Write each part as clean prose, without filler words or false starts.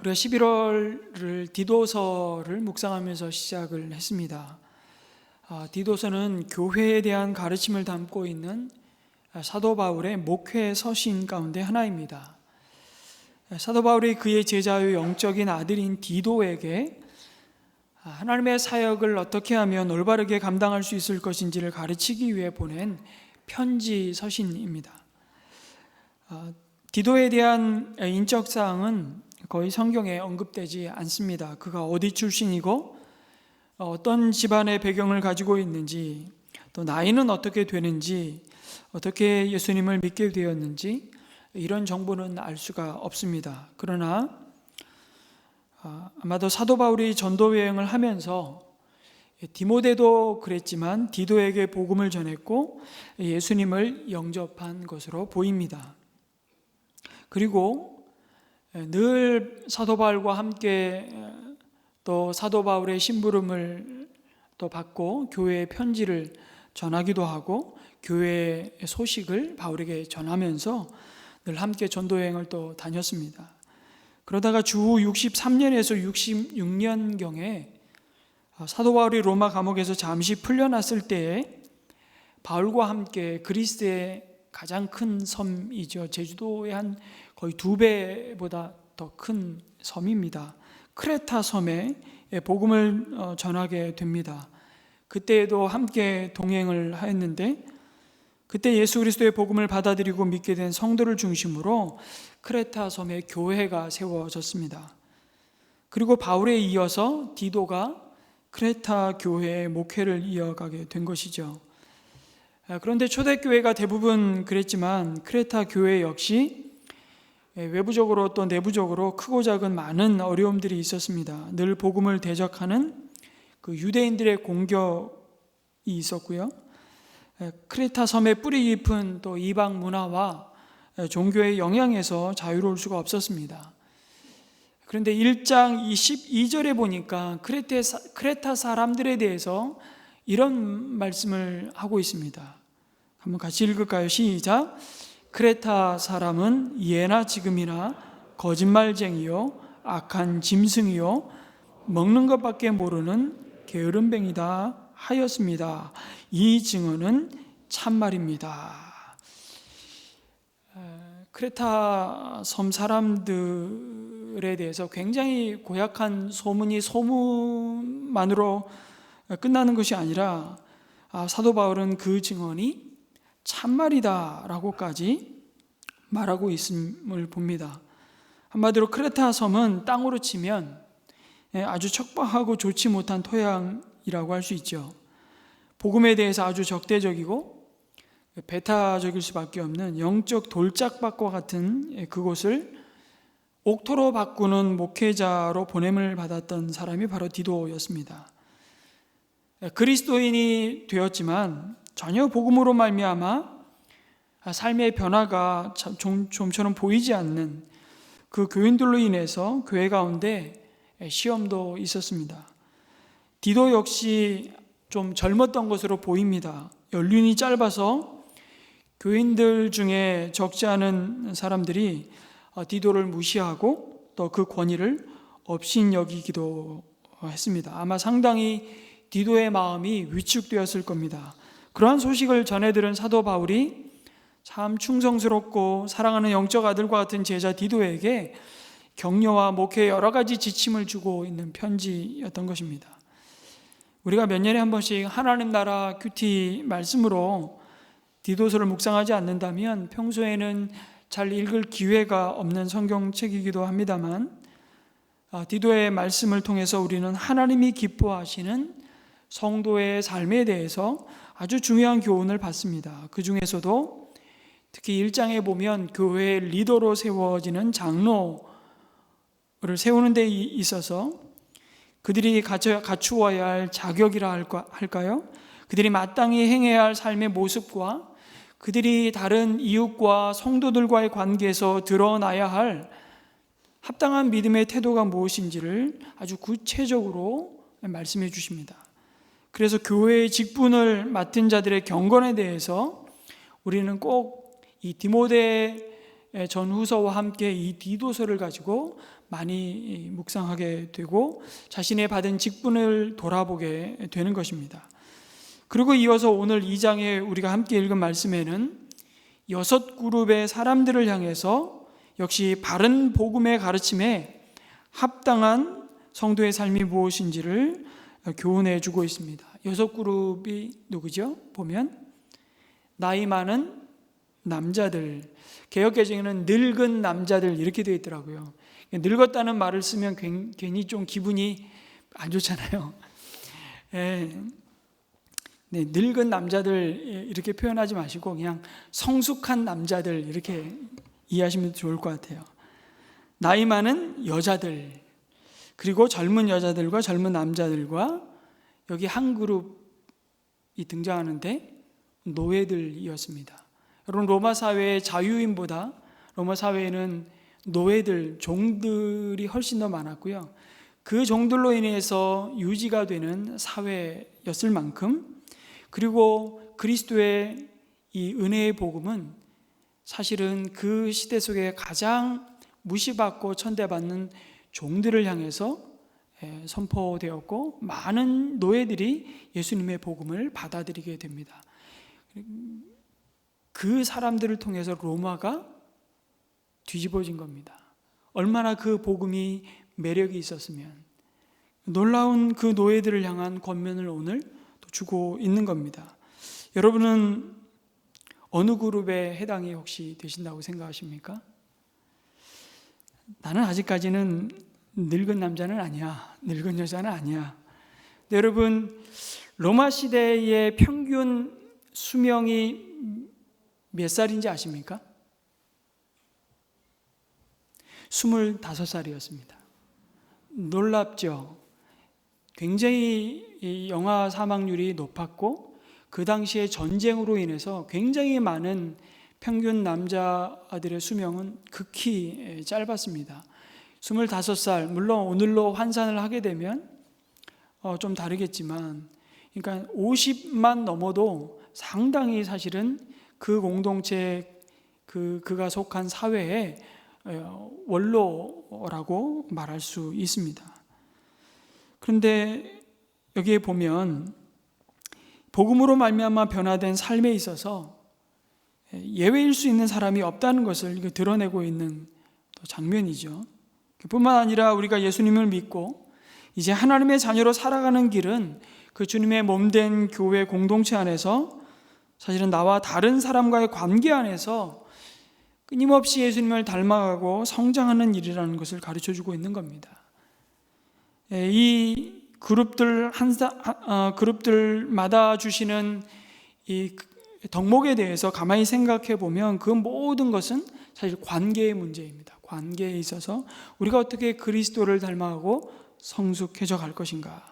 우리가 11월을 디도서를 묵상하면서 시작을 했습니다. 디도서는 교회에 대한 가르침을 담고 있는 사도 바울의 목회 서신 가운데 하나입니다. 사도 바울이 그의 제자요 영적인 아들인 디도에게 하나님의 사역을 어떻게 하면 올바르게 감당할 수 있을 것인지를 가르치기 위해 보낸 편지 서신입니다. 디도에 대한 인적 사항은 거의 성경에 언급되지 않습니다. 그가 어디 출신이고 어떤 집안의 배경을 가지고 있는지, 또 나이는 어떻게 되는지, 어떻게 예수님을 믿게 되었는지 이런 정보는 알 수가 없습니다. 그러나 아마도 사도 바울이 전도 여행을 하면서 디모데도 그랬지만 디도에게 복음을 전했고 예수님을 영접한 것으로 보입니다. 그리고 늘 사도 바울과 함께 또 사도 바울의 심부름을 또 받고 교회의 편지를 전하기도 하고 교회의 소식을 바울에게 전하면서 늘 함께 전도여행을 또 다녔습니다. 그러다가 주 63년에서 66년경에 사도 바울이 로마 감옥에서 잠시 풀려났을 때에 바울과 함께 그리스의 가장 큰 섬이죠. 제주도의 한 거의 2배보다 더 큰 섬입니다. 크레타 섬에 복음을 전하게 됩니다. 그때에도 함께 동행을 하였는데 그때 예수 그리스도의 복음을 받아들이고 믿게 된 성도를 중심으로 크레타 섬에 교회가 세워졌습니다. 그리고 바울에 이어서 디도가 크레타 교회의 목회를 이어가게 된 것이죠. 그런데 초대교회가 대부분 그랬지만 크레타 교회 역시 외부적으로 또 내부적으로 크고 작은 많은 어려움들이 있었습니다. 늘 복음을 대적하는 그 유대인들의 공격이 있었고요. 크레타 섬의 뿌리 깊은 또 이방 문화와 종교의 영향에서 자유로울 수가 없었습니다. 그런데 1장 22절에 보니까 크레타 사람들에 대해서 이런 말씀을 하고 있습니다. 한번 같이 읽을까요? 시작. 크레타 사람은 예나 지금이나 거짓말쟁이요 악한 짐승이요 먹는 것밖에 모르는 게으름뱅이다 하였습니다. 이 증언은 참말입니다. 크레타 섬 사람들에 대해서 굉장히 고약한 소문이 소문만으로 끝나는 것이 아니라 사도 바울은 그 증언이 참말이다 라고까지 말하고 있음을 봅니다. 한마디로 크레타 섬은 땅으로 치면 아주 척박하고 좋지 못한 토양이라고 할 수 있죠. 복음에 대해서 아주 적대적이고 배타적일 수밖에 없는 영적 돌짝밭과 같은 그곳을 옥토로 바꾸는 목회자로 보냄을 받았던 사람이 바로 디도였습니다. 그리스도인이 되었지만 전혀 복음으로 말미암아 삶의 변화가 좀처럼 보이지 않는 그 교인들로 인해서 교회 가운데 시험도 있었습니다. 디도 역시 좀 젊었던 것으로 보입니다. 연륜이 짧아서 교인들 중에 적지 않은 사람들이 디도를 무시하고 또 그 권위를 업신여기기도 했습니다. 아마 상당히 디도의 마음이 위축되었을 겁니다. 그러한 소식을 전해들은 사도 바울이 참 충성스럽고 사랑하는 영적 아들과 같은 제자 디도에게 격려와 목회에 여러 가지 지침을 주고 있는 편지였던 것입니다. 우리가 몇 년에 한 번씩 하나님 나라 큐티 말씀으로 디도서를 묵상하지 않는다면 평소에는 잘 읽을 기회가 없는 성경책이기도 합니다만 디도의 말씀을 통해서 우리는 하나님이 기뻐하시는 성도의 삶에 대해서 아주 중요한 교훈을 받습니다. 그 중에서도 특히 1장에 보면 교회의 리더로 세워지는 장로를 세우는 데 있어서 그들이 갖추어야 할 자격이라 할까요? 그들이 마땅히 행해야 할 삶의 모습과 그들이 다른 이웃과 성도들과의 관계에서 드러나야 할 합당한 믿음의 태도가 무엇인지를 아주 구체적으로 말씀해 주십니다. 그래서 교회의 직분을 맡은 자들의 경건에 대해서 우리는 꼭 이 디모데 전후서와 함께 이 디도서를 가지고 많이 묵상하게 되고 자신의 받은 직분을 돌아보게 되는 것입니다. 그리고 이어서 오늘 2장에 우리가 함께 읽은 말씀에는 6그룹의 사람들을 향해서 역시 바른 복음의 가르침에 합당한 성도의 삶이 무엇인지를 교훈해 주고 있습니다. 6그룹이 누구죠? 보면 나이 많은 남자들, 개역개정에는 늙은 남자들 이렇게 되어 있더라고요. 늙었다는 말을 쓰면 괜히 좀 기분이 안 좋잖아요. 네, 늙은 남자들 이렇게 표현하지 마시고 그냥 성숙한 남자들 이렇게 이해하시면 좋을 것 같아요. 나이 많은 여자들, 그리고 젊은 여자들과 젊은 남자들과 여기 한 그룹이 등장하는데 노예들이었습니다. 여러분, 로마 사회의 자유인보다 로마 사회에는 노예들, 종들이 훨씬 더 많았고요. 그 종들로 인해서 유지가 되는 사회였을 만큼, 그리고 그리스도의 이 은혜의 복음은 사실은 그 시대 속에 가장 무시받고 천대받는 종들을 향해서 선포되었고 많은 노예들이 예수님의 복음을 받아들이게 됩니다. 그 사람들을 통해서 로마가 뒤집어진 겁니다. 얼마나 그 복음이 매력이 있었으면. 놀라운 그 노예들을 향한 권면을 오늘 또 주고 있는 겁니다. 여러분은 어느 그룹에 해당이 혹시 되신다고 생각하십니까? 나는 아직까지는 늙은 남자는 아니야, 늙은 여자는 아니야. 근데 여러분, 로마 시대의 평균 수명이 몇 살인지 아십니까? 25살이었습니다. 놀랍죠? 굉장히 이 영아 사망률이 높았고 그 당시에 전쟁으로 인해서 굉장히 많은 평균 남자들의 수명은 극히 짧았습니다. 25살, 물론 오늘로 환산을 하게 되면 좀 다르겠지만, 그러니까 50만 넘어도 상당히 사실은 그 공동체, 그가 속한 사회의 원로라고 말할 수 있습니다. 그런데 여기에 보면 복음으로 말미암아 변화된 삶에 있어서 예외일 수 있는 사람이 없다는 것을 드러내고 있는 장면이죠. 뿐만 아니라 우리가 예수님을 믿고 이제 하나님의 자녀로 살아가는 길은 그 주님의 몸된 교회 공동체 안에서 사실은 나와 다른 사람과의 관계 안에서 끊임없이 예수님을 닮아가고 성장하는 일이라는 것을 가르쳐주고 있는 겁니다. 이 그룹들마다 주시는 이 덕목에 대해서 가만히 생각해 보면 그 모든 것은 사실 관계의 문제입니다. 관계에 있어서 우리가 어떻게 그리스도를 닮아가고 성숙해져 갈 것인가.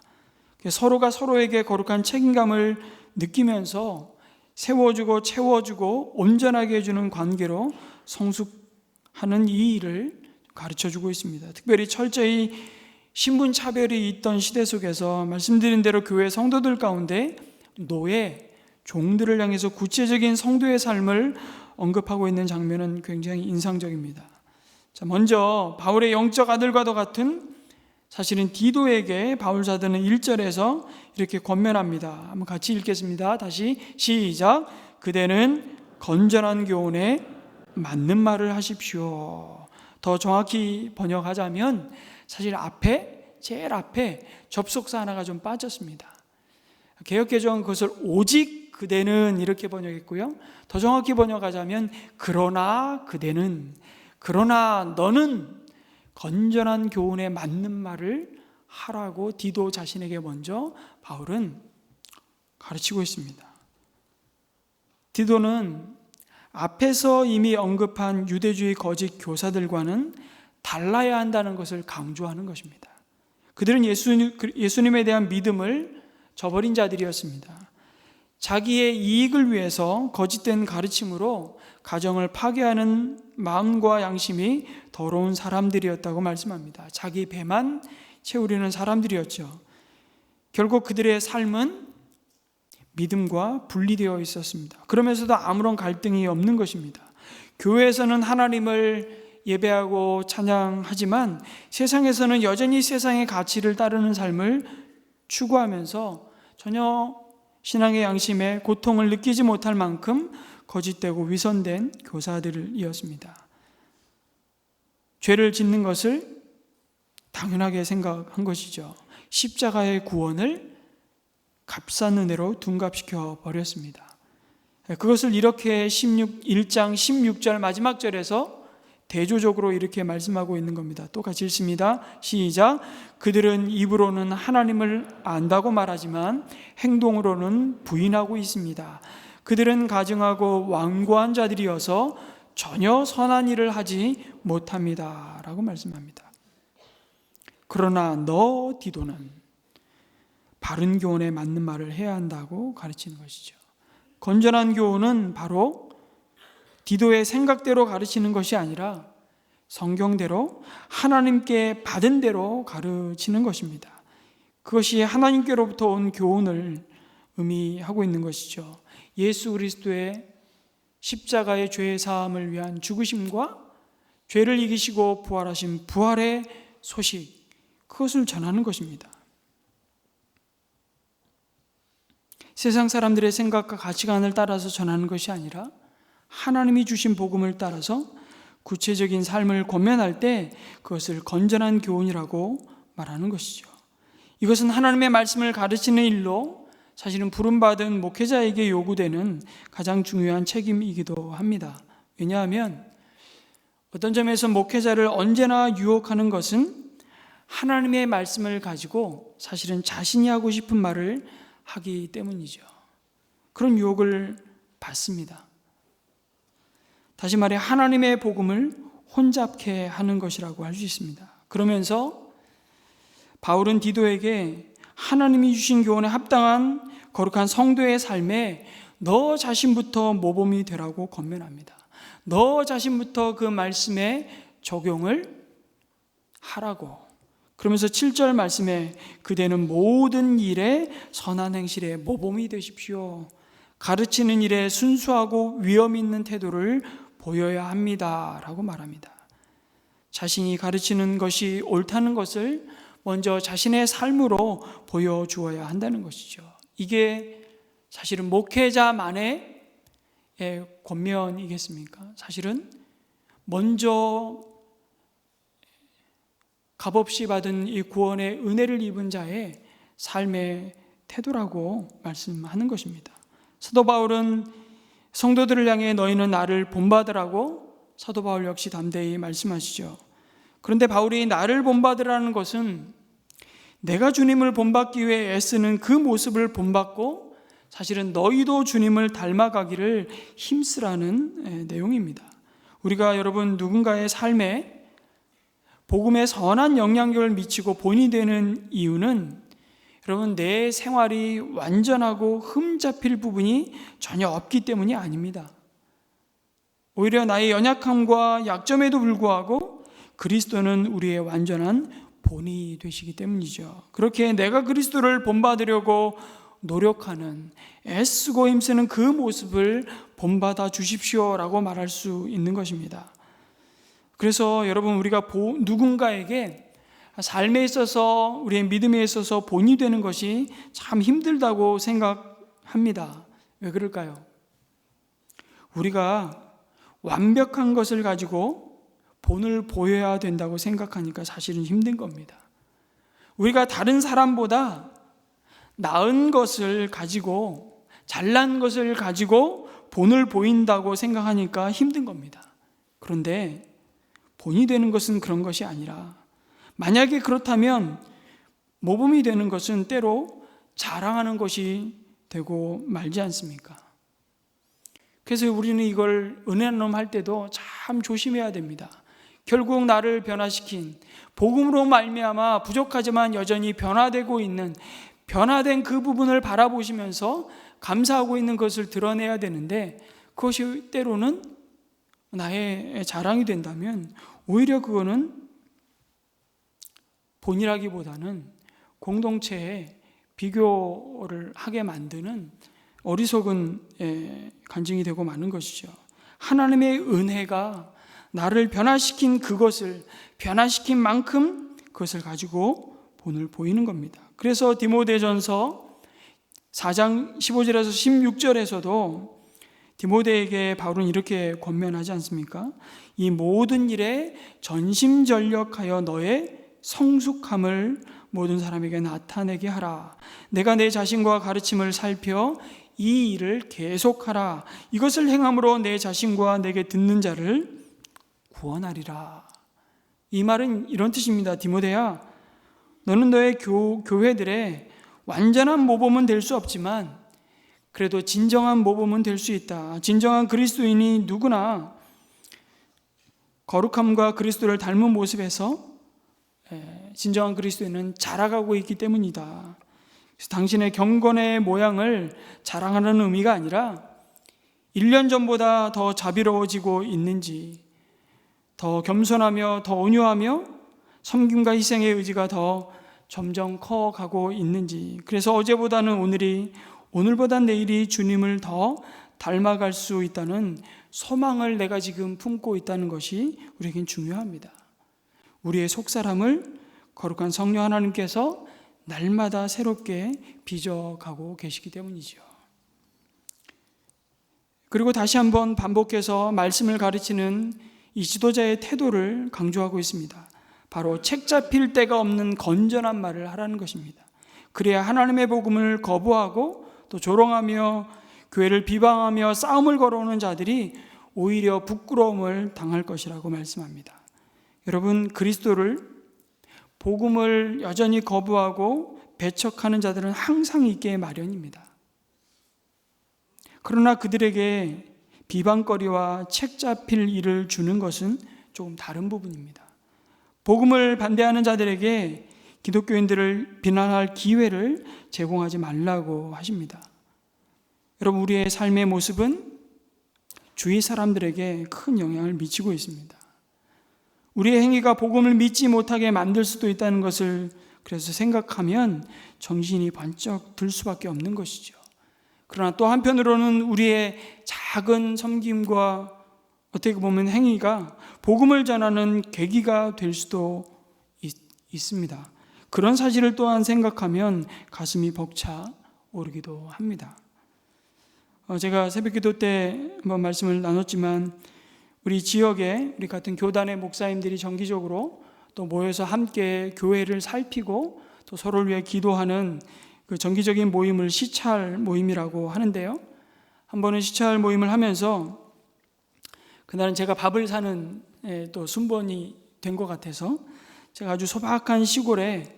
서로가 서로에게 거룩한 책임감을 느끼면서 세워주고 채워주고 온전하게 해주는 관계로 성숙하는 이 일을 가르쳐주고 있습니다. 특별히 철저히 신분차별이 있던 시대 속에서 말씀드린 대로 교회 성도들 가운데 노예, 종들을 향해서 구체적인 성도의 삶을 언급하고 있는 장면은 굉장히 인상적입니다. 자, 먼저 바울의 영적 아들과도 같은 사실은 디도에게 바울 사도는 1절에서 이렇게 권면합니다. 한번 같이 읽겠습니다. 다시 시작. 그대는 건전한 교훈에 맞는 말을 하십시오. 더 정확히 번역하자면 사실 제일 앞에 접속사 하나가 좀 빠졌습니다. 개역개정은 그것을 오직 그대는 이렇게 번역했고요. 더 정확히 번역하자면 그러나 그대는, 그러나 너는 건전한 교훈에 맞는 말을 하라고 디도 자신에게 먼저 바울은 가르치고 있습니다. 디도는 앞에서 이미 언급한 유대주의 거짓 교사들과는 달라야 한다는 것을 강조하는 것입니다. 그들은 예수님에 대한 믿음을 저버린 자들이었습니다. 자기의 이익을 위해서 거짓된 가르침으로 가정을 파괴하는 마음과 양심이 더러운 사람들이었다고 말씀합니다. 자기 배만 채우려는 사람들이었죠. 결국 그들의 삶은 믿음과 분리되어 있었습니다. 그러면서도 아무런 갈등이 없는 것입니다. 교회에서는 하나님을 예배하고 찬양하지만 세상에서는 여전히 세상의 가치를 따르는 삶을 추구하면서 전혀 신앙의 양심에 고통을 느끼지 못할 만큼 거짓되고 위선된 교사들이었습니다. 죄를 짓는 것을 당연하게 생각한 것이죠. 십자가의 구원을 값싼 은혜로 둔갑시켜 버렸습니다. 그것을 이렇게 1장 16절 마지막 절에서 대조적으로 이렇게 말씀하고 있는 겁니다. 또 같이 읽습니다. 시작. 그들은 입으로는 하나님을 안다고 말하지만 행동으로는 부인하고 있습니다. 그들은 가증하고 완고한 자들이어서 전혀 선한 일을 하지 못합니다. 라고 말씀합니다. 그러나 너 디도는 바른 교훈에 맞는 말을 해야 한다고 가르치는 것이죠. 건전한 교훈은 바로 디도의 생각대로 가르치는 것이 아니라 성경대로 하나님께 받은 대로 가르치는 것입니다. 그것이 하나님께로부터 온 교훈을 의미하고 있는 것이죠. 예수 그리스도의 십자가의 죄 사함을 위한 죽으심과 죄를 이기시고 부활하신 부활의 소식, 그것을 전하는 것입니다. 세상 사람들의 생각과 가치관을 따라서 전하는 것이 아니라 하나님이 주신 복음을 따라서 구체적인 삶을 권면할 때 그것을 건전한 교훈이라고 말하는 것이죠. 이것은 하나님의 말씀을 가르치는 일로 사실은 부름받은 목회자에게 요구되는 가장 중요한 책임이기도 합니다. 왜냐하면 어떤 점에서 목회자를 언제나 유혹하는 것은 하나님의 말씀을 가지고 사실은 자신이 하고 싶은 말을 하기 때문이죠. 그런 유혹을 받습니다. 다시 말해 하나님의 복음을 혼잡케 하는 것이라고 할 수 있습니다. 그러면서 바울은 디도에게 하나님이 주신 교훈에 합당한 거룩한 성도의 삶에 너 자신부터 모범이 되라고 권면합니다. 너 자신부터 그 말씀에 적용을 하라고. 그러면서 7절 말씀에 그대는 모든 일에 선한 행실에 모범이 되십시오. 가르치는 일에 순수하고 위엄 있는 태도를 보여야 합니다. 라고 말합니다. 자신이 가르치는 것이 옳다는 것을 먼저 자신의 삶으로 보여주어야 한다는 것이죠. 이게 사실은 목회자만의 권면이겠습니까? 사실은 먼저 값없이 받은 이 구원의 은혜를 입은 자의 삶의 태도라고 말씀하는 것입니다. 사도 바울은 성도들을 향해 너희는 나를 본받으라고 사도 바울 역시 담대히 말씀하시죠. 그런데 바울이 나를 본받으라는 것은 내가 주님을 본받기 위해 애쓰는 그 모습을 본받고 사실은 너희도 주님을 닮아가기를 힘쓰라는 내용입니다. 우리가 여러분 누군가의 삶에 복음에 선한 영향력을 미치고 본이 되는 이유는 여러분 내 생활이 완전하고 흠잡힐 부분이 전혀 없기 때문이 아닙니다. 오히려 나의 연약함과 약점에도 불구하고 그리스도는 우리의 완전한 본이 되시기 때문이죠. 그렇게 내가 그리스도를 본받으려고 노력하는 애쓰고 힘쓰는 그 모습을 본받아 주십시오라고 말할 수 있는 것입니다. 그래서 여러분 우리가 누군가에게 삶에 있어서 우리의 믿음에 있어서 본이 되는 것이 참 힘들다고 생각합니다. 왜 그럴까요? 우리가 완벽한 것을 가지고 본을 보여야 된다고 생각하니까 사실은 힘든 겁니다. 우리가 다른 사람보다 나은 것을 가지고 잘난 것을 가지고 본을 보인다고 생각하니까 힘든 겁니다. 그런데 본이 되는 것은 그런 것이 아니라 만약에 그렇다면 모범이 되는 것은 때로 자랑하는 것이 되고 말지 않습니까? 그래서 우리는 이걸 은혜 나눔할 때도 참 조심해야 됩니다. 결국 나를 변화시킨 복음으로 말미암아 부족하지만 여전히 변화되고 있는 변화된 그 부분을 바라보시면서 감사하고 있는 것을 드러내야 되는데 그것이 때로는 나의 자랑이 된다면 오히려 그거는 본이라기보다는 공동체에 비교를 하게 만드는 어리석은 간증이 되고 마는 것이죠. 하나님의 은혜가 나를 변화시킨 그것을, 변화시킨 만큼 그것을 가지고 본을 보이는 겁니다. 그래서 디모데전서 4장 15절에서 16절에서도 디모데에게 바울은 이렇게 권면하지 않습니까? 이 모든 일에 전심전력하여 너의 성숙함을 모든 사람에게 나타내게 하라. 내가 내 자신과 가르침을 살펴 이 일을 계속하라. 이것을 행함으로 내 자신과 내게 듣는 자를 구원하리라. 이 말은 이런 뜻입니다. 디모데야, 너는 너의 교회들의 완전한 모범은 될 수 없지만 그래도 진정한 모범은 될 수 있다. 진정한 그리스도인이 누구나 거룩함과 그리스도를 닮은 모습에서 진정한 그리스도인은 자라가고 있기 때문이다. 그래서 당신의 경건의 모양을 자랑하는 의미가 아니라 1년 전보다 더 자비로워지고 있는지, 더 겸손하며 더 온유하며 섬김과 희생의 의지가 더 점점 커가고 있는지, 그래서 어제보다는 오늘이, 오늘보다 내일이 주님을 더 닮아갈 수 있다는 소망을 내가 지금 품고 있다는 것이 우리에겐 중요합니다. 우리의 속사람을 거룩한 성령 하나님께서 날마다 새롭게 빚어가고 계시기 때문이죠. 그리고 다시 한번 반복해서 말씀을 가르치는 이 지도자의 태도를 강조하고 있습니다. 바로 책 잡힐 데가 없는 건전한 말을 하라는 것입니다. 그래야 하나님의 복음을 거부하고 또 조롱하며 교회를 비방하며 싸움을 걸어오는 자들이 오히려 부끄러움을 당할 것이라고 말씀합니다. 여러분, 그리스도를, 복음을 여전히 거부하고 배척하는 자들은 항상 있게 마련입니다. 그러나 그들에게 비방거리와 책 잡힐 일을 주는 것은 조금 다른 부분입니다. 복음을 반대하는 자들에게 기독교인들을 비난할 기회를 제공하지 말라고 하십니다. 여러분, 우리의 삶의 모습은 주위 사람들에게 큰 영향을 미치고 있습니다. 우리의 행위가 복음을 믿지 못하게 만들 수도 있다는 것을 그래서 생각하면 정신이 번쩍 들 수밖에 없는 것이죠. 그러나 또 한편으로는 우리의 작은 섬김과 어떻게 보면 행위가 복음을 전하는 계기가 될 수도 있습니다. 그런 사실을 또한 생각하면 가슴이 벅차 오르기도 합니다. 제가 새벽기도 때 한번 말씀을 나눴지만 우리 지역에 우리 같은 교단의 목사님들이 정기적으로 또 모여서 함께 교회를 살피고 또 서로를 위해 기도하는 그 정기적인 모임을 시찰 모임이라고 하는데요. 한 번은 시찰 모임을 하면서 그날은 제가 밥을 사는 또 순번이 된 것 같아서 제가 아주 소박한 시골에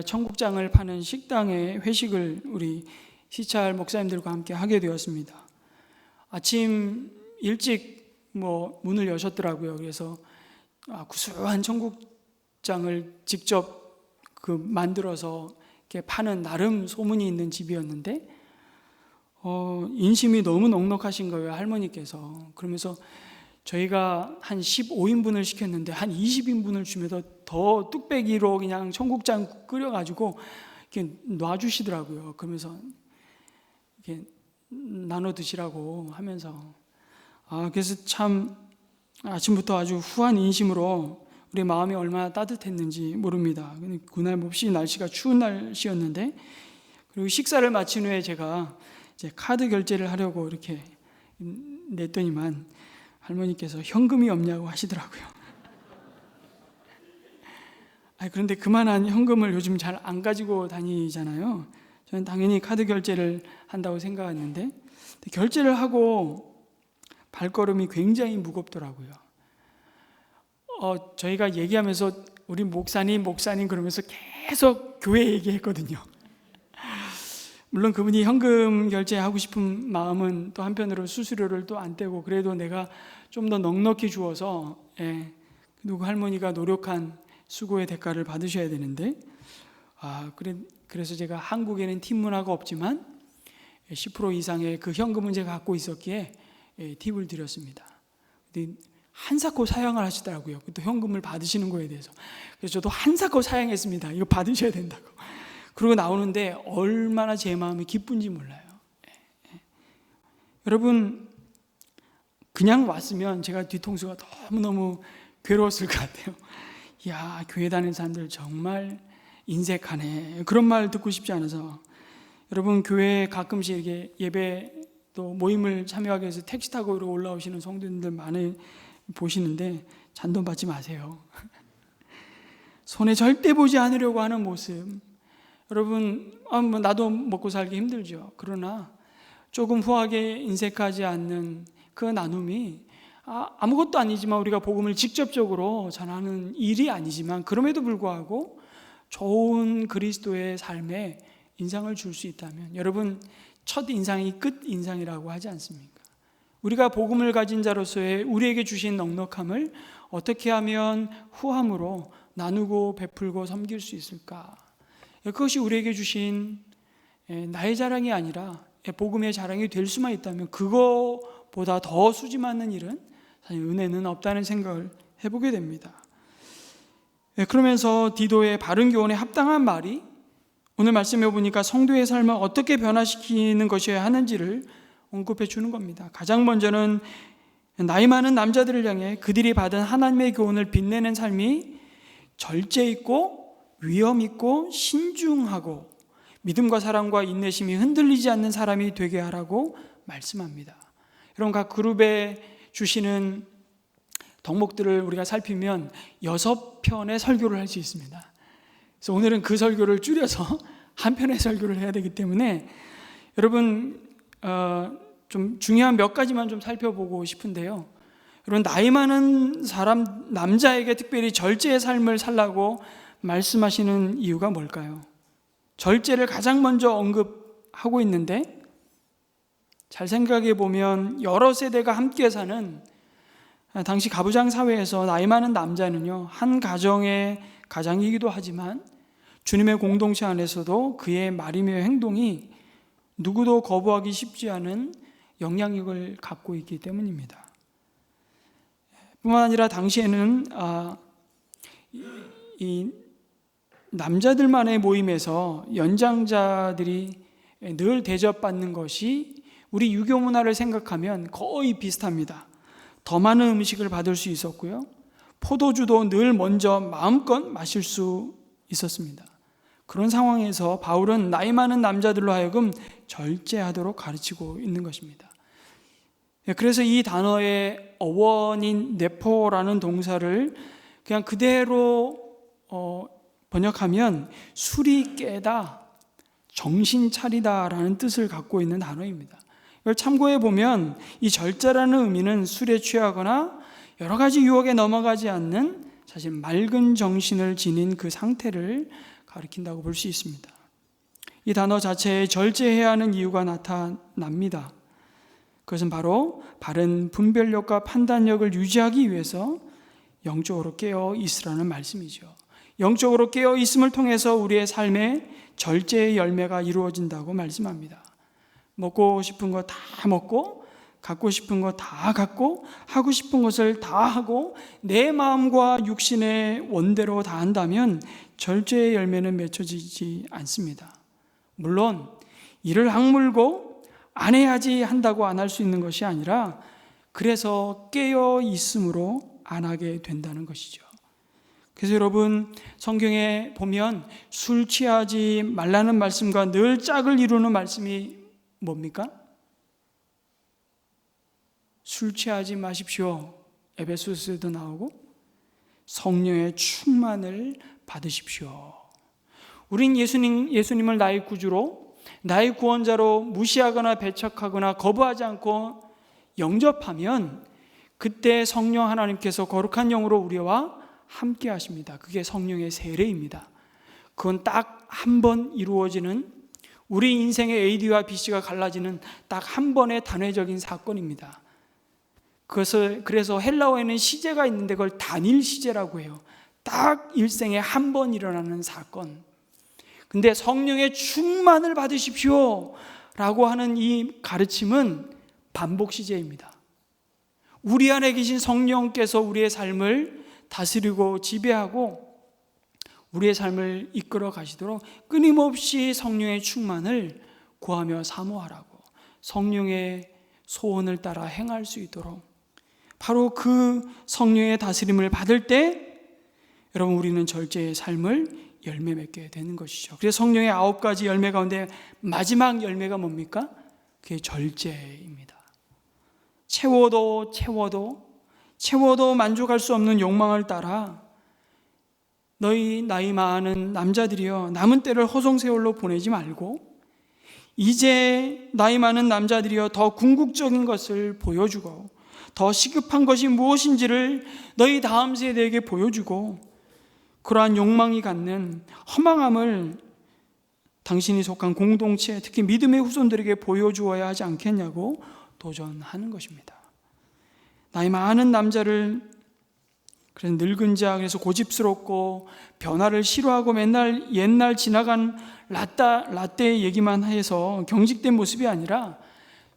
청국장을 파는 식당에 회식을 우리 시찰 목사님들과 함께 하게 되었습니다. 아침 일찍 문을 여셨더라고요. 그래서 구수한 청국장을 직접 만들어서 이렇게 파는 나름 소문이 있는 집이었는데 인심이 너무 넉넉하신 거예요, 할머니께서. 그러면서 저희가 한 15인분을 시켰는데 한 20인분을 주면서 더 뚝배기로 그냥 청국장 끓여가지고 이렇게 놔주시더라고요. 그러면서 이렇게 나눠 드시라고 하면서 그래서 참 아침부터 아주 후한 인심으로 우리 마음이 얼마나 따뜻했는지 모릅니다. 그날 몹시 날씨가 추운 날씨였는데, 그리고 식사를 마친 후에 제가 이제 카드 결제를 하려고 이렇게 냈더니만 할머니께서 현금이 없냐고 하시더라고요. 그런데 그만한 현금을 요즘 잘 안 가지고 다니잖아요. 저는 당연히 카드 결제를 한다고 생각했는데 결제를 하고 발걸음이 굉장히 무겁더라고요. 저희가 얘기하면서 우리 목사님 그러면서 계속 교회 얘기했거든요. 물론 그분이 현금 결제하고 싶은 마음은 또 한편으로 수수료를 또 안 떼고 그래도 내가 좀 더 넉넉히 주어서 누구 할머니가 노력한 수고의 대가를 받으셔야 되는데 그래서 제가 한국에는 팁 문화가 없지만 10% 이상의 그 현금은 제가 갖고 있었기에 팁을 드렸습니다. 근데 한사코 사양을 하시더라고요. 또 현금을 받으시는 거에 대해서. 그래서 저도 한사코 사양했습니다. 이거 받으셔야 된다고. 그러고 나오는데 얼마나 제 마음이 기쁜지 몰라요. 여러분, 그냥 왔으면 제가 뒤통수가 너무너무 괴로웠을 것 같아요. 야, 교회 다니는 사람들 정말 인색하네. 그런 말 듣고 싶지 않아서. 여러분, 교회에 가끔씩 이렇게 예배 또 모임을 참여하기 위해서 택시 타고 올라오시는 성도님들 많이 보시는데 잔돈 받지 마세요. 손에 절대 보지 않으려고 하는 모습. 여러분, 나도 먹고 살기 힘들죠. 그러나 조금 후하게 인색하지 않는 그 나눔이 아무것도 아니지만, 우리가 복음을 직접적으로 전하는 일이 아니지만 그럼에도 불구하고 좋은 그리스도의 삶에 인상을 줄 수 있다면, 여러분, 첫 인상이 끝 인상이라고 하지 않습니까? 우리가 복음을 가진 자로서의 우리에게 주신 넉넉함을 어떻게 하면 후함으로 나누고 베풀고 섬길 수 있을까? 그것이 우리에게 주신 나의 자랑이 아니라 복음의 자랑이 될 수만 있다면, 그거보다 더 수지 맞는 일은 사실 은혜는 없다는 생각을 해보게 됩니다. 그러면서 디도의 바른 교훈에 합당한 말이 오늘 말씀해 보니까 성도의 삶을 어떻게 변화시키는 것이어야 하는지를 언급해 주는 겁니다. 가장 먼저는 나이 많은 남자들을 향해 그들이 받은 하나님의 교훈을 빛내는 삶이 절제 있고 위엄 있고 신중하고 믿음과 사랑과 인내심이 흔들리지 않는 사람이 되게 하라고 말씀합니다. 여러분, 각 그룹에 주시는 덕목들을 우리가 살피면 6편의 설교를 할 수 있습니다. 그래서 오늘은 그 설교를 줄여서 한 편의 설교를 해야 되기 때문에 여러분, 좀 중요한 몇 가지만 좀 살펴보고 싶은데요. 여러분, 나이 많은 사람, 남자에게 특별히 절제의 삶을 살라고 말씀하시는 이유가 뭘까요? 절제를 가장 먼저 언급하고 있는데, 잘 생각해 보면 여러 세대가 함께 사는 당시 가부장 사회에서 나이 많은 남자는요, 한 가정의 가장이기도 하지만 주님의 공동체 안에서도 그의 말이며 행동이 누구도 거부하기 쉽지 않은 영향력을 갖고 있기 때문입니다. 뿐만 아니라 당시에는 이 남자들만의 모임에서 연장자들이 늘 대접받는 것이 우리 유교 문화를 생각하면 거의 비슷합니다. 더 많은 음식을 받을 수 있었고요, 포도주도 늘 먼저 마음껏 마실 수 있었습니다. 그런 상황에서 바울은 나이 많은 남자들로 하여금 절제하도록 가르치고 있는 것입니다. 그래서 이 단어의 어원인 네포라는 동사를 그냥 그대로 번역하면 술이 깨다, 정신 차리다라는 뜻을 갖고 있는 단어입니다. 이걸 참고해 보면 이 절제라는 의미는 술에 취하거나 여러 가지 유혹에 넘어가지 않는 사실 맑은 정신을 지닌 그 상태를 가리킨다고 볼 수 있습니다. 이 단어 자체에 절제해야 하는 이유가 나타납니다. 그것은 바로 바른 분별력과 판단력을 유지하기 위해서 영적으로 깨어 있으라는 말씀이죠. 영적으로 깨어 있음을 통해서 우리의 삶에 절제의 열매가 이루어진다고 말씀합니다. 먹고 싶은 거 다 먹고, 갖고 싶은 거 다 갖고, 하고 싶은 것을 다 하고, 내 마음과 육신의 원대로 다 한다면 절제의 열매는 맺혀지지 않습니다. 물론 이를 악물고 안 해야지 한다고 안 할 수 있는 것이 아니라, 그래서 깨어 있음으로 안 하게 된다는 것이죠. 그래서 여러분, 성경에 보면 술 취하지 말라는 말씀과 늘 짝을 이루는 말씀이 뭡니까? 술 취하지 마십시오. 에베소서에도 나오고, 성령의 충만을 받으십시오. 우린 예수님을 나의 구주로, 나의 구원자로 무시하거나 배척하거나 거부하지 않고 영접하면 그때 성령 하나님께서 거룩한 영으로 우리와 함께 하십니다. 그게 성령의 세례입니다. 그건 딱 한 번 이루어지는, 우리 인생의 A와 BC가 갈라지는 딱 한 번의 단회적인 사건입니다. 그래서 헬라어에는 시제가 있는데 그걸 단일 시제라고 해요. 딱 일생에 한 번 일어나는 사건. 근데 성령의 충만을 받으십시오 라고 하는 이 가르침은 반복 시제입니다. 우리 안에 계신 성령께서 우리의 삶을 다스리고 지배하고 우리의 삶을 이끌어 가시도록 끊임없이 성령의 충만을 구하며 사모하라고, 성령의 소원을 따라 행할 수 있도록 바로 그 성령의 다스림을 받을 때 여러분 우리는 절제의 삶을 열매 맺게 되는 것이죠. 그래서 성령의 9가지 열매 가운데 마지막 열매가 뭡니까? 그게 절제입니다. 채워도 만족할 수 없는 욕망을 따라 너희 나이 많은 남자들이여 남은 때를 허송세월로 보내지 말고 이제 나이 많은 남자들이여 더 궁극적인 것을 보여주고 더 시급한 것이 무엇인지를 너희 다음 세대에게 보여주고 그러한 욕망이 갖는 허망함을 당신이 속한 공동체, 특히 믿음의 후손들에게 보여주어야 하지 않겠냐고 도전하는 것입니다. 나이 많은 남자를 그래서 늙은 자, 그래서 고집스럽고 변화를 싫어하고 맨날 옛날 지나간 라떼 얘기만 해서 경직된 모습이 아니라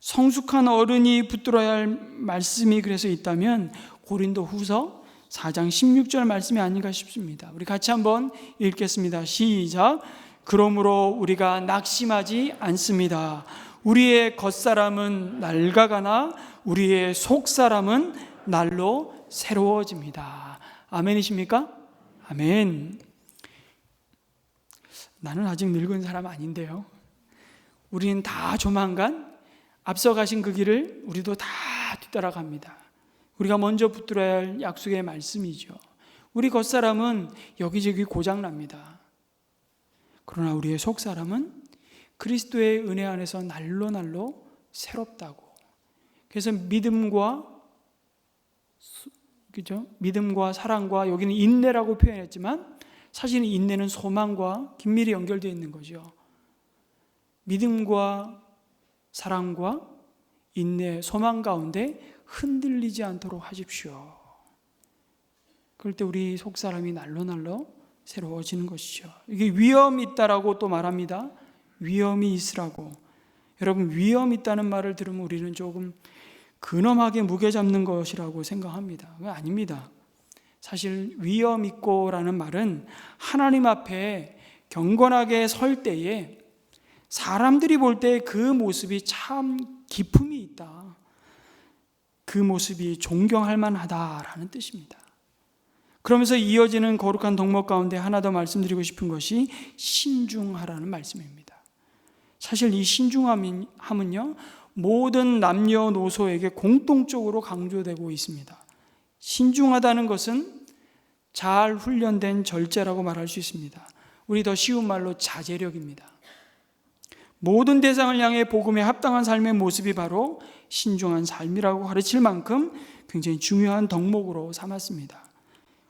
성숙한 어른이 붙들어야 할 말씀이 그래서 있다면 고린도 후서 4장 16절 말씀이 아닌가 싶습니다. 우리 같이 한번 읽겠습니다. 시작. 그러므로 우리가 낙심하지 않습니다. 우리의 겉사람은 낡아가나 우리의 속사람은 날로 새로워집니다. 아멘이십니까? 아멘. 나는 아직 늙은 사람 아닌데요. 우리는 다 조만간 앞서가신 그 길을 우리도 다 뒤따라갑니다. 우리가 먼저 붙들어야 할 약속의 말씀이죠. 우리 겉사람은 여기저기 고장납니다. 그러나 우리의 속사람은 그리스도의 은혜 안에서 날로 새롭다고. 그래서 믿음과 사랑과 여기는 인내라고 표현했지만 사실은 인내는 소망과 긴밀히 연결되어 있는 거죠. 믿음과 사랑과 인내, 소망 가운데 흔들리지 않도록 하십시오. 그럴 때 우리 속사람이 날로 새로워지는 것이죠. 이게 위험이 있다라고 또 말합니다. 위험이 있으라고. 여러분, 위험이 있다는 말을 들으면 우리는 조금 근엄하게 무게 잡는 것이라고 생각합니다. 그게 아닙니다. 사실 위험 있고라는 말은 하나님 앞에 경건하게 설 때에 사람들이 볼 때 그 모습이 참 기품이 있다. 그 모습이 존경할 만하다라는 뜻입니다. 그러면서 이어지는 거룩한 덕목 가운데 하나 더 말씀드리고 싶은 것이 신중하라는 말씀입니다. 사실 이 신중함은요, 모든 남녀노소에게 공통적으로 강조되고 있습니다. 신중하다는 것은 잘 훈련된 절제라고 말할 수 있습니다. 우리 더 쉬운 말로 자제력입니다. 모든 대상을 향해 복음에 합당한 삶의 모습이 바로 신중한 삶이라고 가르칠 만큼 굉장히 중요한 덕목으로 삼았습니다.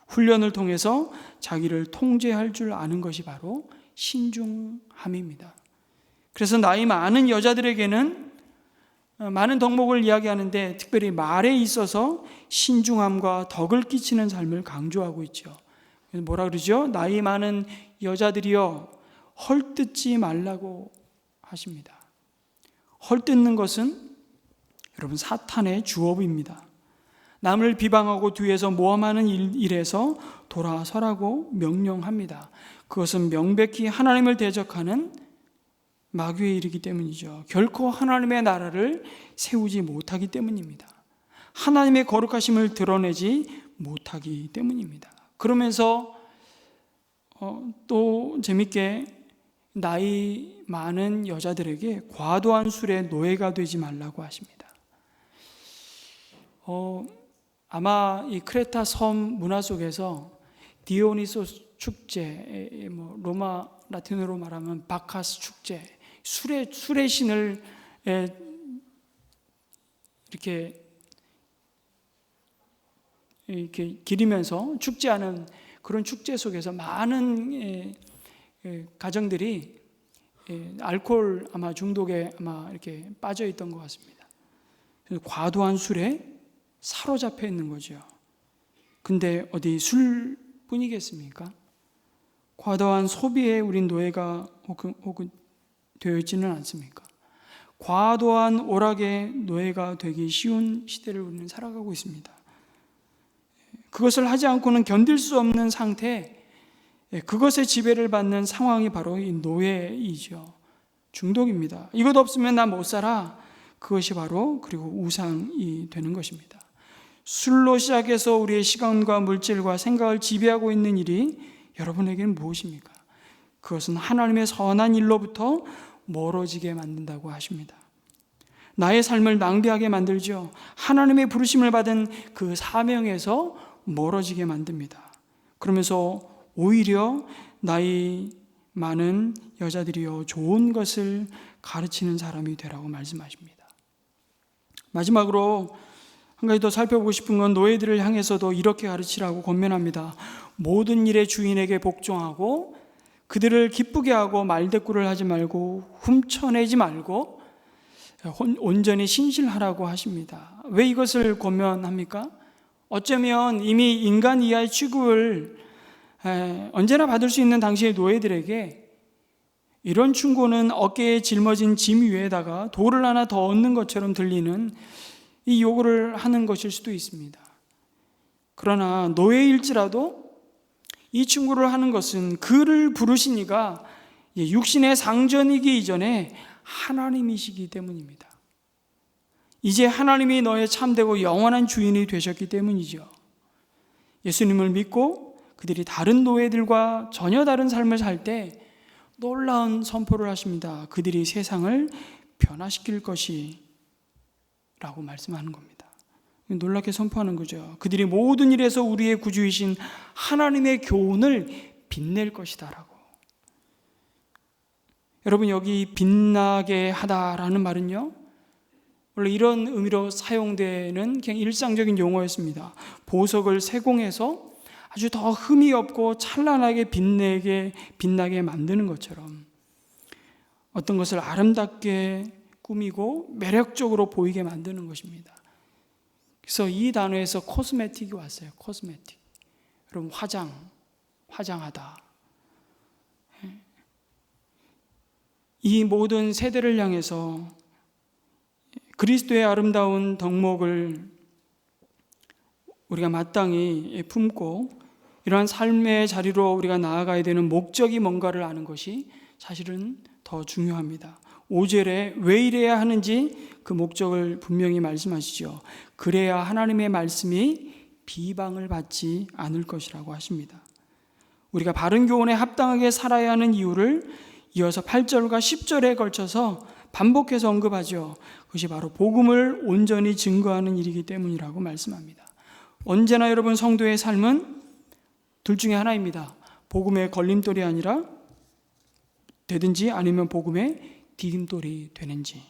훈련을 통해서 자기를 통제할 줄 아는 것이 바로 신중함입니다. 그래서 나이 많은 여자들에게는 많은 덕목을 이야기하는데 특별히 말에 있어서 신중함과 덕을 끼치는 삶을 강조하고 있죠. 뭐라 그러죠? 나이 많은 여자들이여 헐뜯지 말라고 하십니다. 헐뜯는 것은 여러분 사탄의 주업입니다. 남을 비방하고 뒤에서 모함하는 일에서 돌아서라고 명령합니다. 그것은 명백히 하나님을 대적하는 마귀의 일이기 때문이죠. 결코 하나님의 나라를 세우지 못하기 때문입니다. 하나님의 거룩하심을 드러내지 못하기 때문입니다. 그러면서 또 재밌게 나이 많은 여자들에게 과도한 술의 노예가 되지 말라고 하십니다. 아마 이 크레타 섬 문화 속에서 디오니소스 축제, 로마 라틴어로 말하면 바카스 축제, 술의 신을 이렇게 기리면서 축제하는 그런 축제 속에서 많은 가정들이 알코올 아마 중독에 아마 이렇게 빠져 있던 것 같습니다. 과도한 술에 사로잡혀 있는 거죠. 근데 어디 술뿐이겠습니까? 과도한 소비에 우린 노예가 혹은 되어 있지는 않습니까? 과도한 오락의 노예가 되기 쉬운 시대를 우리는 살아가고 있습니다. 그것을 하지 않고는 견딜 수 없는 상태, 그것의 지배를 받는 상황이 바로 이 노예이죠. 중독입니다. 이것 없으면 나 못 살아. 그것이 바로 그리고 우상이 되는 것입니다. 술로 시작해서 우리의 시간과 물질과 생각을 지배하고 있는 일이 여러분에게는 무엇입니까? 그것은 하나님의 선한 일로부터 멀어지게 만든다고 하십니다. 나의 삶을 낭비하게 만들죠. 하나님의 부르심을 받은 그 사명에서 멀어지게 만듭니다. 그러면서 오히려 나이 많은 여자들이여 좋은 것을 가르치는 사람이 되라고 말씀하십니다. 마지막으로 한 가지 더 살펴보고 싶은 건 노예들을 향해서도 이렇게 가르치라고 권면합니다. 모든 일의 주인에게 복종하고 그들을 기쁘게 하고 말대꾸를 하지 말고 훔쳐내지 말고 온전히 신실하라고 하십니다. 왜 이것을 권면합니까? 어쩌면 이미 인간 이하의 취급을 언제나 받을 수 있는 당시의 노예들에게 이런 충고는 어깨에 짊어진 짐 위에다가 돌을 하나 더 얹는 것처럼 들리는 이 요구를 하는 것일 수도 있습니다. 그러나 노예일지라도 이 충고를 하는 것은 그를 부르신 이가 육신의 상전이기 이전에 하나님이시기 때문입니다. 이제 하나님이 너의 참되고 영원한 주인이 되셨기 때문이죠. 예수님을 믿고 그들이 다른 노예들과 전혀 다른 삶을 살 때 놀라운 선포를 하십니다. 그들이 세상을 변화시킬 것이라고 말씀하는 겁니다. 놀랍게 선포하는 거죠. 그들이 모든 일에서 우리의 구주이신 하나님의 교훈을 빛낼 것이다라고. 여러분, 여기 빛나게 하다라는 말은요, 원래 이런 의미로 사용되는 그냥 일상적인 용어였습니다. 보석을 세공해서 아주 더 흠이 없고 찬란하게 빛나게 만드는 것처럼 어떤 것을 아름답게 꾸미고 매력적으로 보이게 만드는 것입니다. 그래서 이 단어에서 코스메틱이 왔어요. 코스메틱. 여러분, 화장하다. 이 모든 세대를 향해서 그리스도의 아름다운 덕목을 우리가 마땅히 품고 이러한 삶의 자리로 우리가 나아가야 되는 목적이 뭔가를 아는 것이 사실은 더 중요합니다. 5절에 왜 이래야 하는지 그 목적을 분명히 말씀하시죠. 그래야 하나님의 말씀이 비방을 받지 않을 것이라고 하십니다. 우리가 바른 교훈에 합당하게 살아야 하는 이유를 이어서 8절과 10절에 걸쳐서 반복해서 언급하죠. 그것이 바로 복음을 온전히 증거하는 일이기 때문이라고 말씀합니다. 언제나 여러분 성도의 삶은 둘 중에 하나입니다. 복음의 걸림돌이 아니라 되든지 아니면 복음의 디딤돌이 되는지.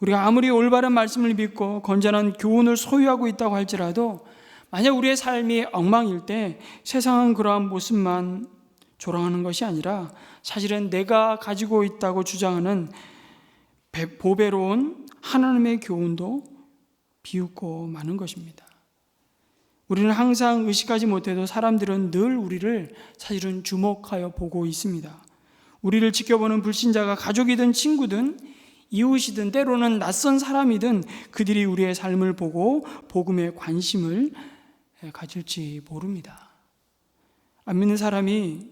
우리가 아무리 올바른 말씀을 믿고 건전한 교훈을 소유하고 있다고 할지라도 만약 우리의 삶이 엉망일 때 세상은 그러한 모습만 조롱하는 것이 아니라 사실은 내가 가지고 있다고 주장하는 보배로운 하나님의 교훈도 비웃고 마는 것입니다. 우리는 항상 의식하지 못해도 사람들은 늘 우리를 사실은 주목하여 보고 있습니다. 우리를 지켜보는 불신자가 가족이든 친구든 이웃이든 때로는 낯선 사람이든 그들이 우리의 삶을 보고 복음에 관심을 가질지 모릅니다. 안 믿는 사람이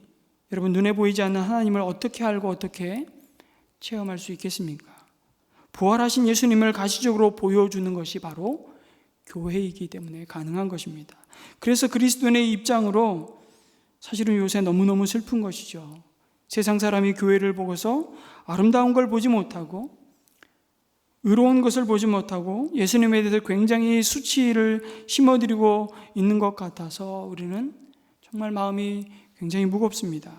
여러분 눈에 보이지 않는 하나님을 어떻게 알고 어떻게 체험할 수 있겠습니까? 부활하신 예수님을 가시적으로 보여주는 것이 바로 교회이기 때문에 가능한 것입니다. 그래서 그리스도인의 입장으로 사실은 요새 너무너무 슬픈 것이죠. 세상 사람이 교회를 보고서 아름다운 걸 보지 못하고 의로운 것을 보지 못하고 예수님에 대해서 굉장히 수치를 심어드리고 있는 것 같아서 우리는 정말 마음이 굉장히 무겁습니다.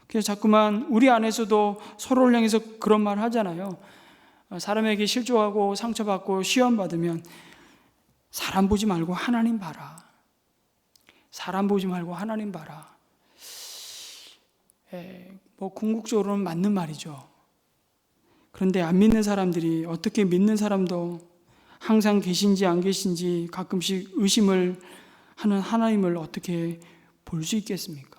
그래서 자꾸만 우리 안에서도 서로를 향해서 그런 말을 하잖아요. 사람에게 실족하고 상처받고 시험받으면 사람 보지 말고 하나님 봐라. 사람 보지 말고 하나님 봐라. 궁극적으로는 맞는 말이죠. 그런데 안 믿는 사람들이 어떻게 믿는 사람도 항상 계신지 안 계신지 가끔씩 의심을 하는 하나님을 어떻게 볼 수 있겠습니까?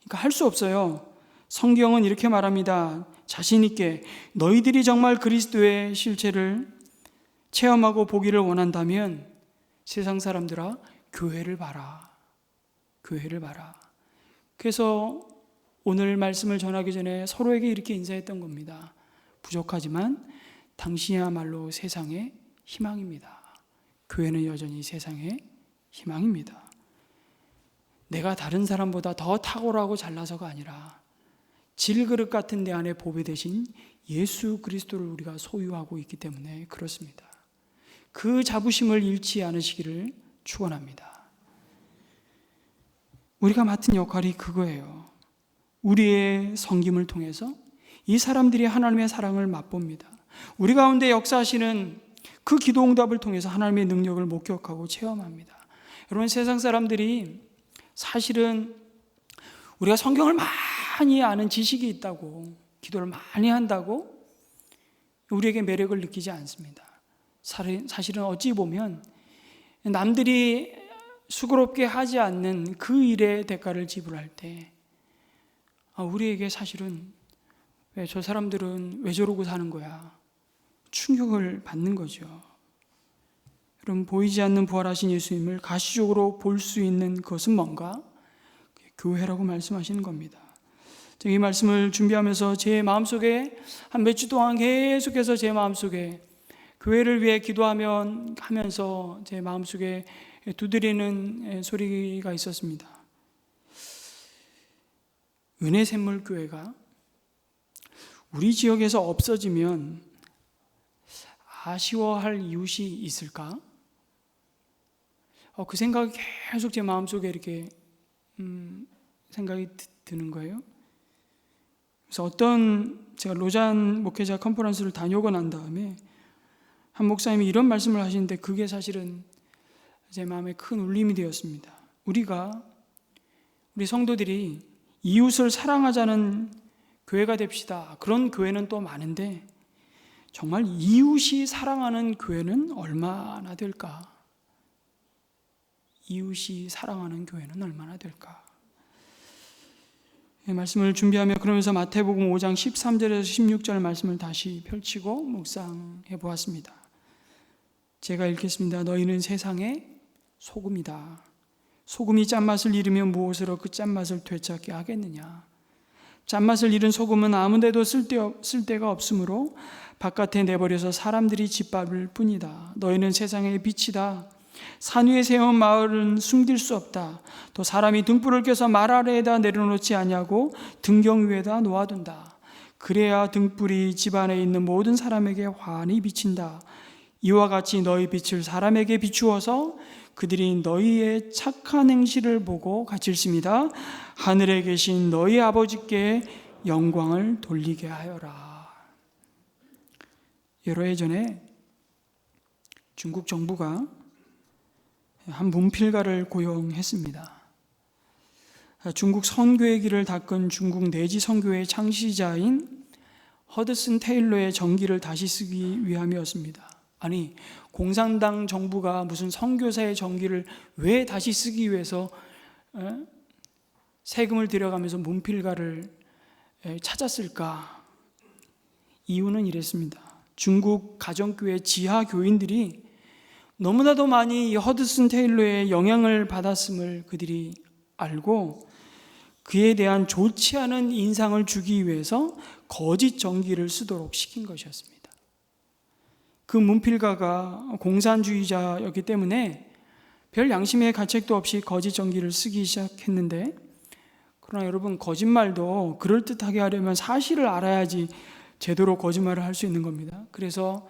그러니까 할 수 없어요. 성경은 이렇게 말합니다. 자신 있게 너희들이 정말 그리스도의 실체를 체험하고 보기를 원한다면 세상 사람들아 교회를 봐라. 교회를 봐라. 그래서 오늘 말씀을 전하기 전에 서로에게 이렇게 인사했던 겁니다. 부족하지만 당신이야말로 세상의 희망입니다. 교회는 여전히 세상의 희망입니다. 내가 다른 사람보다 더 탁월하고 잘나서가 아니라 질그릇 같은 내 안에 보배 되신 예수 그리스도를 우리가 소유하고 있기 때문에 그렇습니다. 그 자부심을 잃지 않으시기를 축원합니다. 우리가 맡은 역할이 그거예요. 우리의 섬김을 통해서 이 사람들이 하나님의 사랑을 맛봅니다. 우리 가운데 역사하시는 그 기도 응답을 통해서 하나님의 능력을 목격하고 체험합니다. 여러분, 세상 사람들이 사실은 우리가 성경을 많이 아는 지식이 있다고, 기도를 많이 한다고 우리에게 매력을 느끼지 않습니다. 사실은 어찌 보면 남들이 수고롭게 하지 않는 그 일의 대가를 지불할 때 우리에게 사실은 왜 저 사람들은 왜 저러고 사는 거야? 충격을 받는 거죠. 여러분, 보이지 않는 부활하신 예수님을 가시적으로 볼 수 있는 것은 뭔가? 교회라고 말씀하시는 겁니다. 이 말씀을 준비하면서 제 마음속에 한 몇 주 동안 계속해서 제 마음속에 교회를 위해 기도하면서 제 마음속에 두드리는 소리가 있었습니다. 은혜샘물교회가 우리 지역에서 없어지면 아쉬워할 이웃이 있을까? 그 생각이 계속 제 마음속에 이렇게 생각이 드는 거예요. 그래서 제가 로잔 목회자 컨퍼런스를 다녀오고 난 다음에 한 목사님이 이런 말씀을 하시는데 그게 사실은 제 마음에 큰 울림이 되었습니다. 우리 성도들이 이웃을 사랑하자는 교회가 됩시다. 그런 교회는 또 많은데 정말 이웃이 사랑하는 교회는 얼마나 될까? 이웃이 사랑하는 교회는 얼마나 될까? 이 말씀을 준비하며 그러면서 마태복음 5장 13절에서 16절 말씀을 다시 펼치고 묵상해 보았습니다. 제가 읽겠습니다. 너희는 세상의 소금이다. 소금이 짠맛을 잃으면 무엇으로 그 짠맛을 되찾게 하겠느냐? 짠맛을 잃은 소금은 아무데도 쓸데가 없으므로 바깥에 내버려서 사람들이 짓밟을 뿐이다. 너희는 세상의 빛이다. 산 위에 세운 마을은 숨길 수 없다. 또 사람이 등불을 켜서 말 아래에다 내려놓지 아니하고 등경 위에다 놓아둔다. 그래야 등불이 집 안에 있는 모든 사람에게 환히 비친다. 이와 같이 너희 빛을 사람에게 비추어서 그들이 너희의 착한 행실을 보고 가질습니다. 하늘에 계신 너희 아버지께 영광을 돌리게 하여라. 여러 해 전에 중국 정부가 한 문필가를 고용했습니다. 중국 선교의 길을 닦은 중국 내지 선교의 창시자인 허드슨 테일러의 전기를 다시 쓰기 위함이었습니다. 아니, 공산당 정부가 무슨 선교사의 전기를 왜 다시 쓰기 위해서 세금을 들여가면서 문필가를 찾았을까? 이유는 이랬습니다. 중국 가정교회 지하 교인들이 너무나도 많이 이 허드슨 테일러의 영향을 받았음을 그들이 알고 그에 대한 좋지 않은 인상을 주기 위해서 거짓 전기를 쓰도록 시킨 것이었습니다. 그 문필가가 공산주의자였기 때문에 별 양심의 가책도 없이 거짓 전기를 쓰기 시작했는데, 그러나 여러분, 거짓말도 그럴듯하게 하려면 사실을 알아야지 제대로 거짓말을 할 수 있는 겁니다. 그래서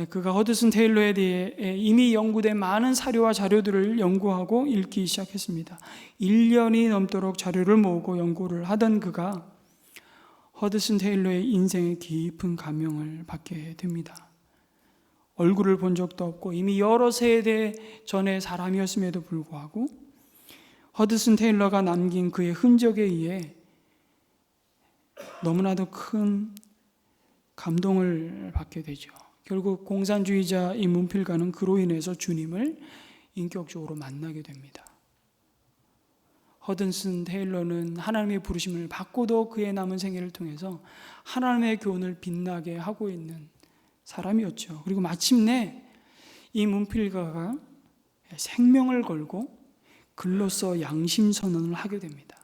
그가 허드슨 테일러에 대해 이미 연구된 많은 사료와 자료들을 연구하고 읽기 시작했습니다. 1년이 넘도록 자료를 모으고 연구를 하던 그가 허드슨 테일러의 인생에 깊은 감명을 받게 됩니다. 얼굴을 본 적도 없고 이미 여러 세대 전의 사람이었음에도 불구하고 허드슨 테일러가 남긴 그의 흔적에 의해 너무나도 큰 감동을 받게 되죠. 결국 공산주의자 이 문필가는 그로 인해서 주님을 인격적으로 만나게 됩니다. 허드슨 테일러는 하나님의 부르심을 받고도 그의 남은 생애를 통해서 하나님의 교훈을 빛나게 하고 있는 사람이었죠. 그리고 마침내 이 문필가가 생명을 걸고 글로써 양심 선언을 하게 됩니다.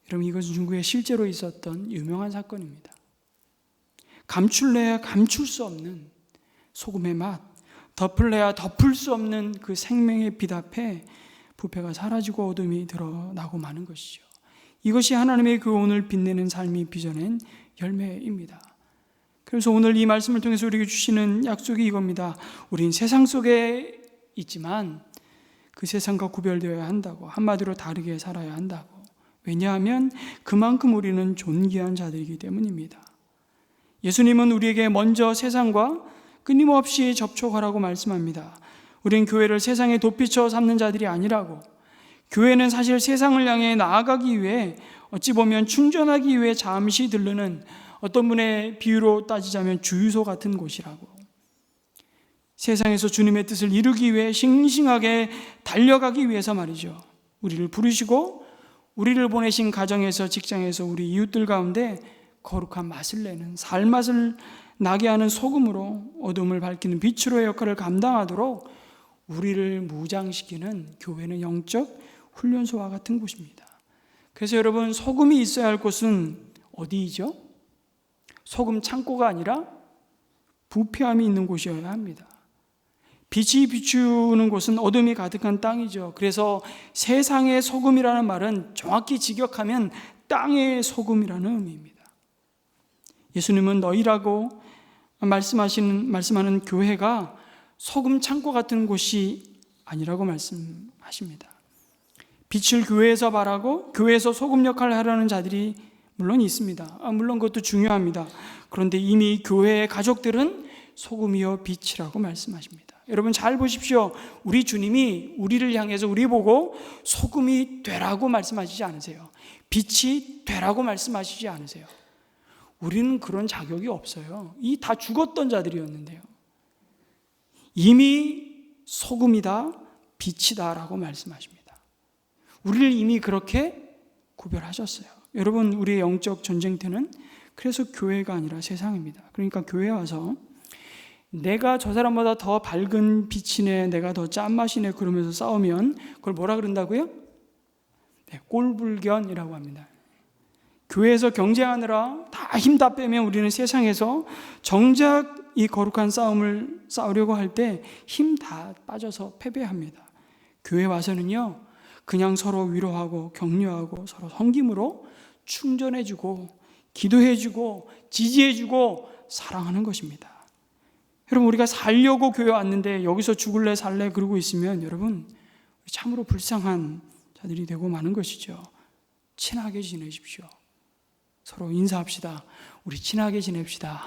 여러분, 이것은 중국에 실제로 있었던 유명한 사건입니다. 감출래야 감출 수 없는 소금의 맛, 덮을래야 덮을 수 없는 그 생명의 빛 앞에 부패가 사라지고 어둠이 드러나고 마는 것이죠. 이것이 하나님의 교훈을 빛내는 삶이 빚어낸 열매입니다. 그래서 오늘 이 말씀을 통해서 우리에게 주시는 약속이 이겁니다. 우린 세상 속에 있지만 그 세상과 구별되어야 한다고, 한마디로 다르게 살아야 한다고. 왜냐하면 그만큼 우리는 존귀한 자들이기 때문입니다. 예수님은 우리에게 먼저 세상과 끊임없이 접촉하라고 말씀합니다. 우린 교회를 세상에 돋비쳐 삼는 자들이 아니라고. 교회는 사실 세상을 향해 나아가기 위해, 어찌 보면 충전하기 위해 잠시 들르는, 어떤 분의 비유로 따지자면 주유소 같은 곳이라고. 세상에서 주님의 뜻을 이루기 위해 싱싱하게 달려가기 위해서 말이죠. 우리를 부르시고 우리를 보내신 가정에서, 직장에서, 우리 이웃들 가운데 거룩한 맛을 내는, 살맛을 나게 하는 소금으로 어둠을 밝히는 빛으로의 역할을 감당하도록 우리를 무장시키는 교회는 영적 훈련소와 같은 곳입니다. 그래서 여러분, 소금이 있어야 할 곳은 어디이죠? 소금 창고가 아니라 부패함이 있는 곳이어야 합니다. 빛이 비추는 곳은 어둠이 가득한 땅이죠. 그래서 세상의 소금이라는 말은 정확히 직역하면 땅의 소금이라는 의미입니다. 예수님은 너희라고 말씀하는 교회가 소금 창고 같은 곳이 아니라고 말씀하십니다. 빛을 교회에서 발하고 교회에서 소금 역할을 하려는 자들이 물론 있습니다. 물론 그것도 중요합니다. 그런데 이미 교회의 가족들은 소금이요 빛이라고 말씀하십니다. 여러분 잘 보십시오. 우리 주님이 우리를 향해서 우리 보고 소금이 되라고 말씀하시지 않으세요. 빛이 되라고 말씀하시지 않으세요. 우리는 그런 자격이 없어요. 이 다 죽었던 자들이었는데요. 이미 소금이다, 빛이다라고 말씀하십니다. 우리를 이미 그렇게 구별하셨어요. 여러분, 우리의 영적 전쟁터는 그래서 교회가 아니라 세상입니다. 그러니까 교회에 와서 내가 저 사람보다 더 밝은 빛이네, 내가 더 짠맛이네 그러면서 싸우면 그걸 뭐라 그런다고요? 네, 꼴불견이라고 합니다. 교회에서 경쟁하느라 다 힘 다 빼면 우리는 세상에서 정작 이 거룩한 싸움을 싸우려고 할 때 힘 다 빠져서 패배합니다. 교회 와서는요, 그냥 서로 위로하고 격려하고 서로 섬김으로 충전해주고 기도해주고 지지해주고 사랑하는 것입니다. 여러분, 우리가 살려고 교회 왔는데 여기서 죽을래 살래 그러고 있으면 여러분 참으로 불쌍한 자들이 되고 마는 것이죠. 친하게 지내십시오. 서로 인사합시다. 우리 친하게 지냅시다.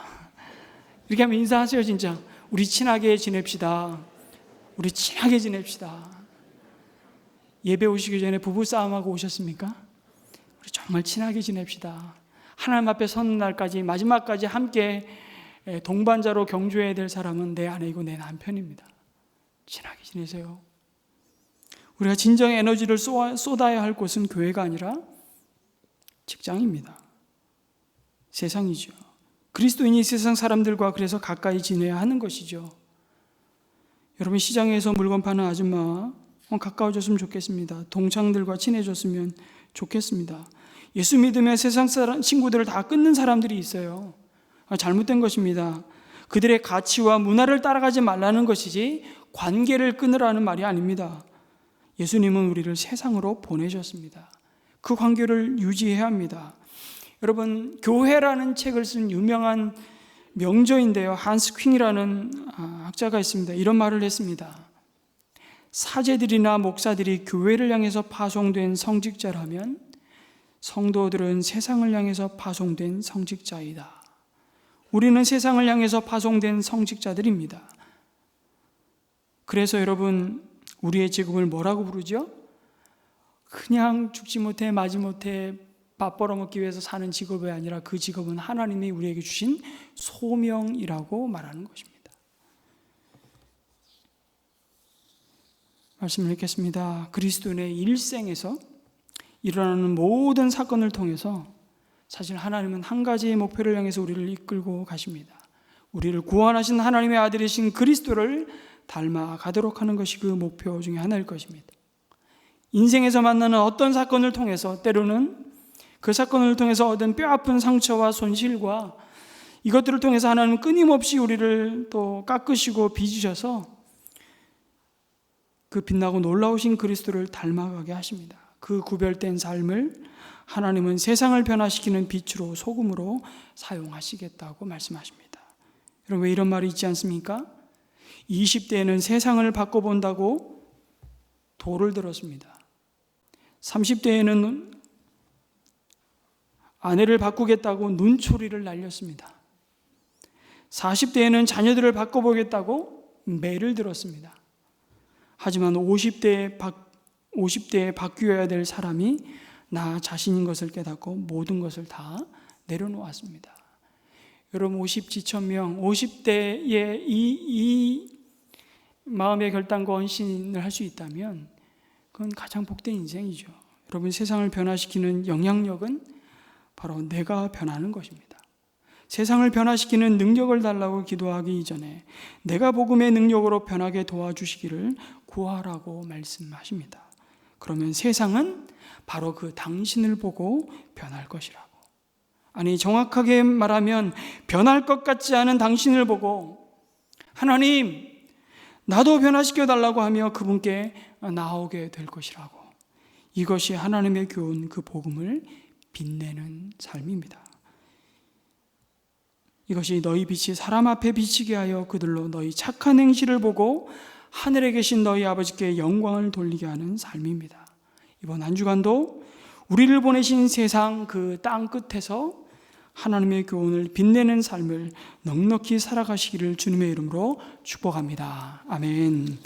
이렇게 하면 인사하세요. 진짜 우리 친하게 지냅시다. 우리 친하게 지냅시다. 예배 오시기 전에 부부싸움하고 오셨습니까? 우리 정말 친하게 지냅시다. 하나님 앞에 서는 날까지 마지막까지 함께 동반자로 경주해야 될 사람은 내 아내이고 내 남편입니다. 친하게 지내세요. 우리가 진정의 에너지를 쏟아야 할 곳은 교회가 아니라 직장입니다. 세상이죠. 그리스도인이 세상 사람들과 그래서 가까이 지내야 하는 것이죠. 여러분, 시장에서 물건 파는 아줌마와 가까워졌으면 좋겠습니다. 동창들과 친해졌으면 좋겠습니다. 예수 믿으면 세상 사람, 친구들을 다 끊는 사람들이 있어요. 잘못된 것입니다. 그들의 가치와 문화를 따라가지 말라는 것이지 관계를 끊으라는 말이 아닙니다. 예수님은 우리를 세상으로 보내셨습니다. 그 관계를 유지해야 합니다. 여러분, 교회라는 책을 쓴 유명한 명저인데요, 한스 퀸이라는 학자가 있습니다. 이런 말을 했습니다. 사제들이나 목사들이 교회를 향해서 파송된 성직자라면 성도들은 세상을 향해서 파송된 성직자이다. 우리는 세상을 향해서 파송된 성직자들입니다. 그래서 여러분, 우리의 직업을 뭐라고 부르죠? 그냥 죽지 못해 마지 못해 밥 벌어먹기 위해서 사는 직업이 아니라 그 직업은 하나님이 우리에게 주신 소명이라고 말하는 것입니다. 말씀을 읽겠습니다. 그리스도인의 일생에서 일어나는 모든 사건을 통해서 사실 하나님은 한 가지의 목표를 향해서 우리를 이끌고 가십니다. 우리를 구원하신 하나님의 아들이신 그리스도를 닮아가도록 하는 것이 그 목표 중에 하나일 것입니다. 인생에서 만나는 어떤 사건을 통해서, 때로는 그 사건을 통해서 얻은 뼈아픈 상처와 손실과 이것들을 통해서 하나님은 끊임없이 우리를 또 깎으시고 빚으셔서 그 빛나고 놀라우신 그리스도를 닮아가게 하십니다. 그 구별된 삶을 하나님은 세상을 변화시키는 빛으로 소금으로 사용하시겠다고 말씀하십니다. 여러분, 왜 이런 말이 있지 않습니까? 20대에는 세상을 바꿔본다고 돌을 들었습니다. 30대에는 아내를 바꾸겠다고 눈초리를 날렸습니다. 40대에는 자녀들을 바꿔보겠다고 매를 들었습니다. 하지만 50대에 바뀌어야 될 사람이 나 자신인 것을 깨닫고 모든 것을 다 내려놓았습니다. 여러분, 50지천명, 50대에 이 마음의 결단과 헌신을 할 수 있다면 그건 가장 복된 인생이죠. 여러분, 세상을 변화시키는 영향력은 바로 내가 변하는 것입니다. 세상을 변화시키는 능력을 달라고 기도하기 이전에 내가 복음의 능력으로 변하게 도와주시기를 구하라고 말씀하십니다. 그러면 세상은 바로 그 당신을 보고 변할 것이라고. 아니, 정확하게 말하면 변할 것 같지 않은 당신을 보고 하나님, 나도 변화시켜 달라고 하며 그분께 나오게 될 것이라고. 이것이 하나님의 교훈, 그 복음을 빛내는 삶입니다. 이것이 너희 빛이 사람 앞에 비치게 하여 그들로 너희 착한 행실을 보고 하늘에 계신 너희 아버지께 영광을 돌리게 하는 삶입니다. 이번 한 주간도 우리를 보내신 세상 그 땅 끝에서 하나님의 교훈을 빛내는 삶을 넉넉히 살아가시기를 주님의 이름으로 축복합니다. 아멘.